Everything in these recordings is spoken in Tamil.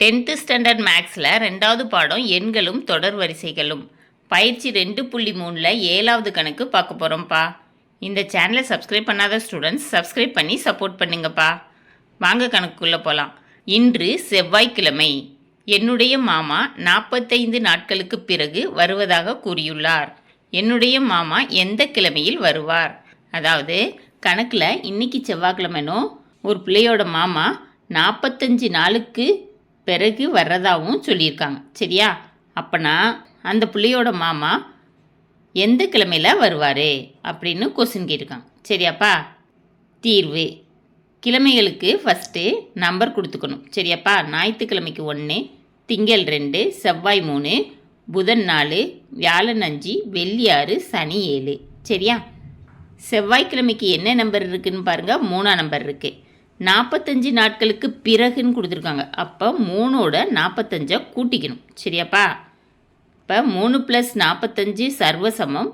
10th ஸ்டாண்டர்ட் மேக்ஸில் 2வது பாடம் எண்களும் தொடர் வரிசைகளும் பயிற்சி 2.3ல் 7வது கணக்கு பார்க்க போகிறோம்ப்பா. இந்த சேனலை சப்ஸ்கிரைப் பண்ணாத ஸ்டூடெண்ட்ஸ் சப்ஸ்கிரைப் பண்ணி சப்போர்ட் பண்ணுங்கப்பா. வாங்க கணக்குள்ளே போகலாம். இன்று செவ்வாய்க்கிழமை. என்னுடைய மாமா 45 நாட்களுக்கு பிறகு வருவதாக கூறியுள்ளார். என்னுடைய மாமா எந்த கிழமையில் வருவார்? அதாவது கணக்கில் இன்னைக்கு செவ்வாய்க்கிழமைனோ ஒரு பிள்ளையோட மாமா 45 நாளுக்கு பிறகு வர்றதாகவும் சொல்லியிருக்காங்க. சரியா? அப்போனா அந்த பிள்ளையோட மாமா எந்த கிழமையில் வருவார் அப்படின்னு கொஸ்டின் கேட்டிருக்காங்க. சரியாப்பா? தீர்வு. கிழமைகளுக்கு ஃபஸ்ட்டு நம்பர் கொடுத்துக்கணும். சரியாப்பா? ஞாயிற்றுக்கிழமைக்கு 1, திங்கள் 2, செவ்வாய் 3, புதன் 4, வியாழன் 5, வெள்ளி 6, சனி 7. சரியா? செவ்வாய்க்கிழமைக்கு என்ன நம்பர் இருக்குதுன்னு பாருங்கள். 3ஆம் நம்பர் இருக்குது. 45 நாட்களுக்கு பிறகுன்னு கொடுத்துருக்காங்க. அப்போ 3ஓட 45 கூட்டிக்கணும். சரியாப்பா? இப்போ 3 + 45 சர்வசமம்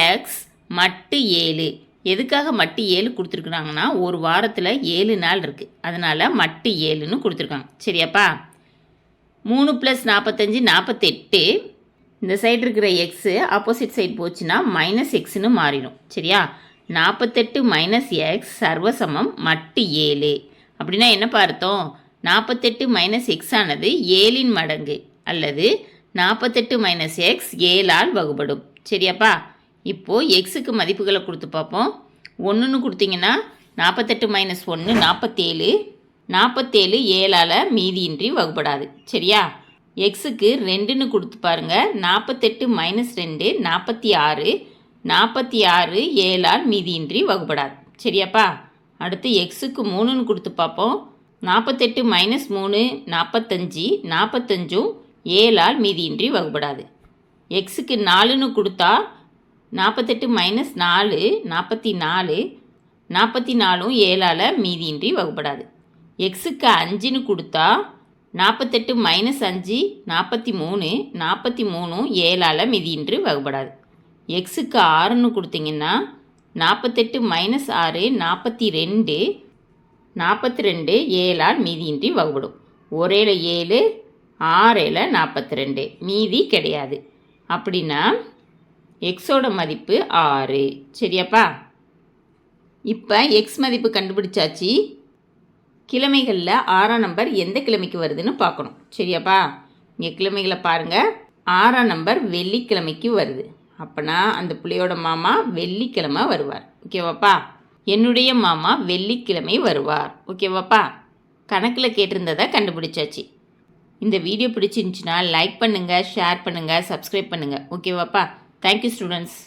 எக்ஸ் மட்டு 7. எதுக்காக மட்டு 7 கொடுத்துருக்குறாங்கன்னா ஒரு வாரத்தில் 7 நாள் இருக்குது, அதனால் மட்டு 7ன்னு கொடுத்துருக்காங்க. சரியாப்பா? 3 + 45 48. இந்த சைடு இருக்கிற எக்ஸு ஆப்போசிட் சைடு போச்சுன்னா -எக்ஸ்ன்னு மாறிடும். சரியா? 48 - எக்ஸ் சர்வசமம் மட்டு 7. அப்படின்னா என்னப்பா அர்த்தம்? 48 - எக்ஸ் ஆனது 7இன் மடங்கு அல்லது 48 - எக்ஸ் 7ஆல் வகுப்படும். சரியாப்பா? இப்போது எக்ஸுக்கு மதிப்புகளை கொடுத்து பார்ப்போம். 1ன்னு கொடுத்தீங்கன்னா 48 - 1 47. 47 7ஆல் மீதியின்றி வகுப்படாது. சரியா? எக்ஸுக்கு 2ன்னு கொடுத்து பாருங்கள். 48 - 2 46. 46 7ஆல் மீதியின்றி வகுப்படாது. சரியாப்பா? அடுத்து எக்ஸுக்கு 3ன்னு கொடுத்து பார்ப்போம். 48 - 3 45. 45ம் 7ஆல் மீதியின்றி வகுப்படாது. எக்ஸுக்கு 4ன்னு கொடுத்தா 48 - 4 44. 44ம் 7ஆல் மீதியின்றி வகுப்படாது. எக்ஸுக்கு 5ன்னு கொடுத்தா 48 - 5 43. 43ம் 7ஆல் மீதியின்றி வகுப்படாது. எக்ஸுக்கு 6ன்னு கொடுத்தீங்கன்னா 48 - 6 42. 42 7ஆல் மீதியின்றி வகுப்படும். 1 7, 6 42, மீதி கிடையாது. அப்படின்னா எக்ஸோட மதிப்பு 6. சரியாப்பா? இப்போ எக்ஸ் மதிப்பு கண்டுபிடிச்சாச்சு. கிழமைகளில் 6ஆம் நம்பர் எந்த கிழமைக்கு வருதுன்னு பார்க்கணும். சரியாப்பா? இங்கே கிழமைகளை பாருங்கள். 6ஆம் நம்பர் வெள்ளிக்கிழமைக்கு வருது. அப்போனா அந்த பிள்ளையோட மாமா வெள்ளிக்கிழமை வருவார். ஓகேவாப்பா? என்னுடைய மாமா வெள்ளிக்கிழமை வருவார். ஓகேவாப்பா? கணக்கில் கேட்டிருந்ததை கண்டுபிடிச்சாச்சு. இந்த வீடியோ பிடிச்சிருந்துச்சுன்னா லைக் பண்ணுங்கள், ஷேர் பண்ணுங்கள், சப்ஸ்கிரைப் பண்ணுங்கள். ஓகேவாப்பா? Thank you students.